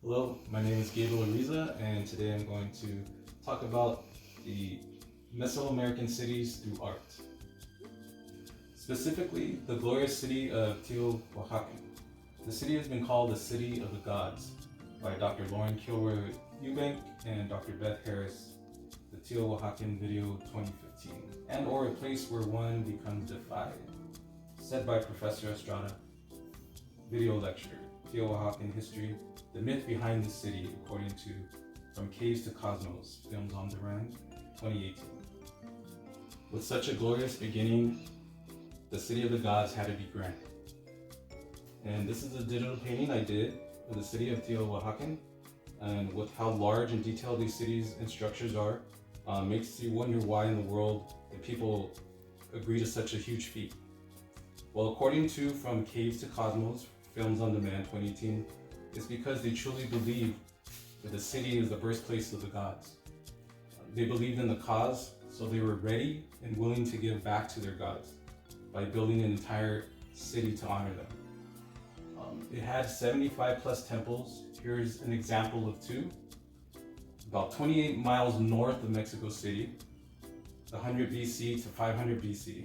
Hello, my name is Gabriel Ariza, and today I'm going to talk about the Meso-American cities through art. Specifically, the glorious city of Teotihuacan. The city has been called the City of the Gods by Dr. Lauren Kilroy Eubank and Dr. Beth Harris, the Teotihuacan Video 2015, and or a place where one becomes defied, said by Professor Estrada, video lecture, Teotihuacan History, the myth behind the city according to From Caves to Cosmos, Films on Demand, 2018. With such a glorious beginning, the City of the Gods had to be grand. And this is a digital painting I did of the city of Teotihuacan, and with how large and detailed these cities and structures are, makes you wonder why in the world did people agree to such a huge feat. Well, according to From Caves to Cosmos, Films on Demand 2018, it's because they truly believe that the city is the birthplace of the gods. They believed in the cause, so they were ready and willing to give back to their gods by building an entire city to honor them. It had 75 plus temples. Here's an example of two. About 28 miles north of Mexico City, 100 BC to 500 BC,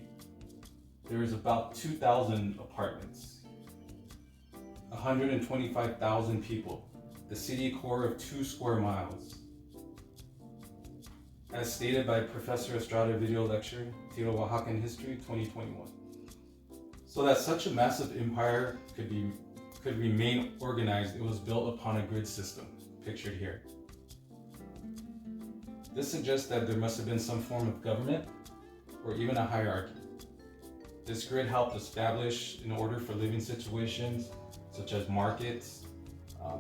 there is about 2,000 apartments, 125,000 people, the city core of 2 square miles. As stated by Professor Estrada video lecture, Teotihuacan History 2021. So that such a massive empire could remain organized, it was built upon a grid system, pictured here. This suggests that there must have been some form of government or even a hierarchy. This grid helped establish an order for living situations such as markets,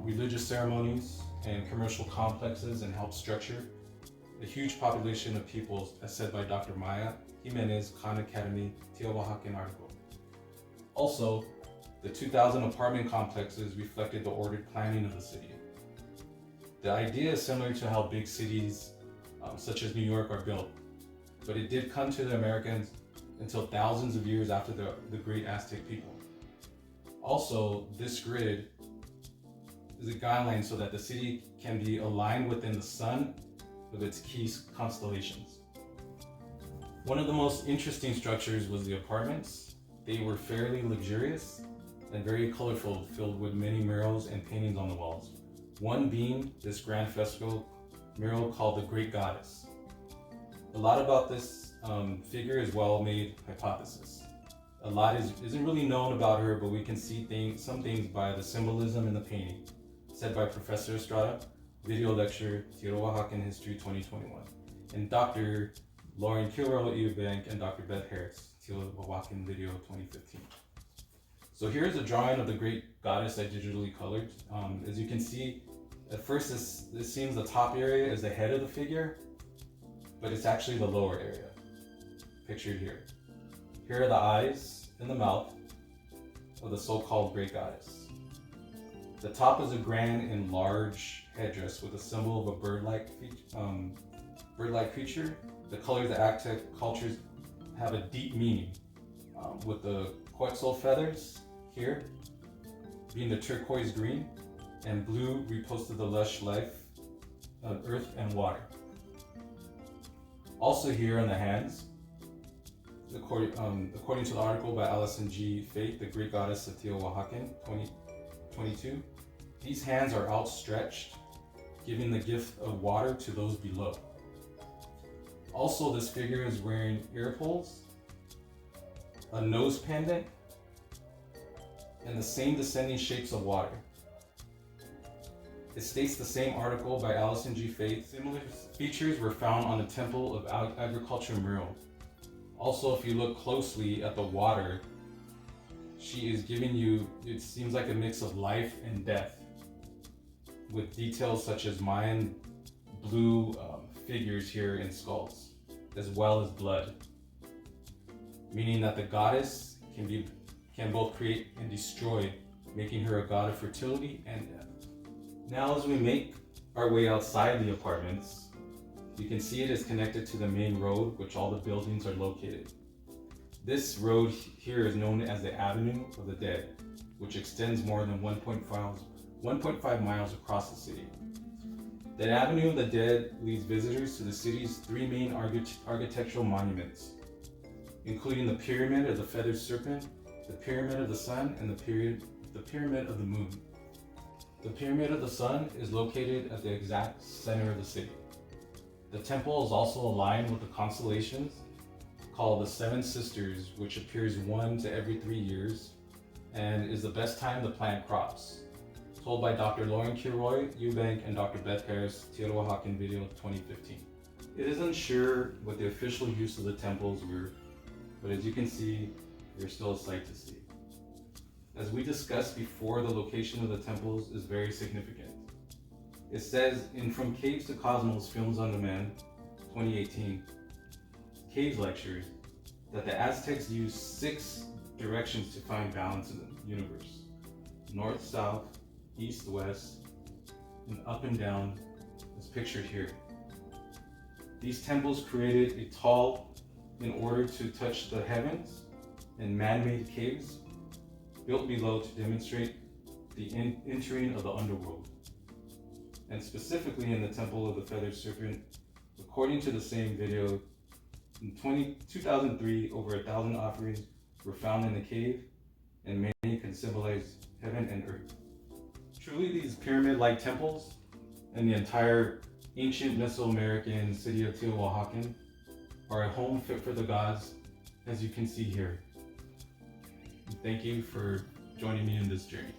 religious ceremonies, and commercial complexes, and helped structure a huge population of people, as said by Dr. Maya Jimenez, Khan Academy, Teotihuacan article. Also, the 2,000 apartment complexes reflected the ordered planning of the city. The idea is similar to how big cities such as New York are built, but it did come to the Americans until thousands of years after the great Aztec people. Also, this grid is a guideline so that the city can be aligned within the sun of its key constellations. One of the most interesting structures was the apartments. They were fairly luxurious and very colorful, filled with many murals and paintings on the walls. One being this grand fresco mural called the Great Goddess. A lot about this figure is well-made hypothesis. A lot isn't really known about her, but we can see some things by the symbolism in the painting, said by Professor Estrada, video lecture, Teotihuacan History 2021, and Dr. Lauren Kilroy Eubank and Dr. Beth Harris, Teotihuacan Video 2015. So here's a drawing of the Great Goddess I digitally colored. As you can see, at first this seems the top area is the head of the figure, but it's actually the lower area, pictured here. Here are the eyes and the mouth of the so-called Great Goddess. The top is a grand and large headdress with a symbol of a bird-like creature. The colors of the Aztec cultures have a deep meaning, with the quetzal feathers here being the turquoise green, and blue reposted the lush life of earth and water. Also here on the hands, according to the article by Allison G. Faith, the Great Goddess of Teotihuacan, 2022, these hands are outstretched, giving the gift of water to those below. Also, this figure is wearing ear poles, a nose pendant, and the same descending shapes of water. It states the same article by Allison G. Faith. Similar features were found on a Temple of Agriculture mural. Also, if you look closely at the water, she is giving you, it seems like a mix of life and death, with details such as Mayan blue figures here in skulls, as well as blood, meaning that the goddess can both create and destroy, making her a god of fertility and death. Now, as we make our way outside the apartments, you can see it is connected to the main road, which all the buildings are located. This road here is known as the Avenue of the Dead, which extends more than 1.5 1.5 miles across the city. The Avenue of the Dead leads visitors to the city's three main architectural monuments, including the Pyramid of the Feathered Serpent, the Pyramid of the Sun, and the Pyramid of the Moon. The Pyramid of the Sun is located at the exact center of the city. The temple is also aligned with the constellations called the Seven Sisters, which appears 1 to every 3 years and is the best time to plant crops, told by Dr. Lauren Kilroy, Eubank, and Dr. Beth Harris, Teotihuacan video 2015. It is unsure what the official use of the temples were, but as you can see, they're still a sight to see. As we discussed before, the location of the temples is very significant. It says in From Caves to Cosmos Films on Demand, 2018, Caves Lectures, that the Aztecs used 6 directions to find balance in the universe: north, south, east, west, and up and down, as pictured here. These temples created a tall in order to touch the heavens, and man-made caves built below to demonstrate the entering of the underworld. And specifically in the Temple of the Feathered Serpent, according to the same video, in 2003, over 1,000 offerings were found in the cave, and many can symbolize heaven and earth. Truly, these pyramid-like temples and the entire ancient Meso-American city of Teotihuacan are a home fit for the gods, as you can see here. Thank you for joining me in this journey.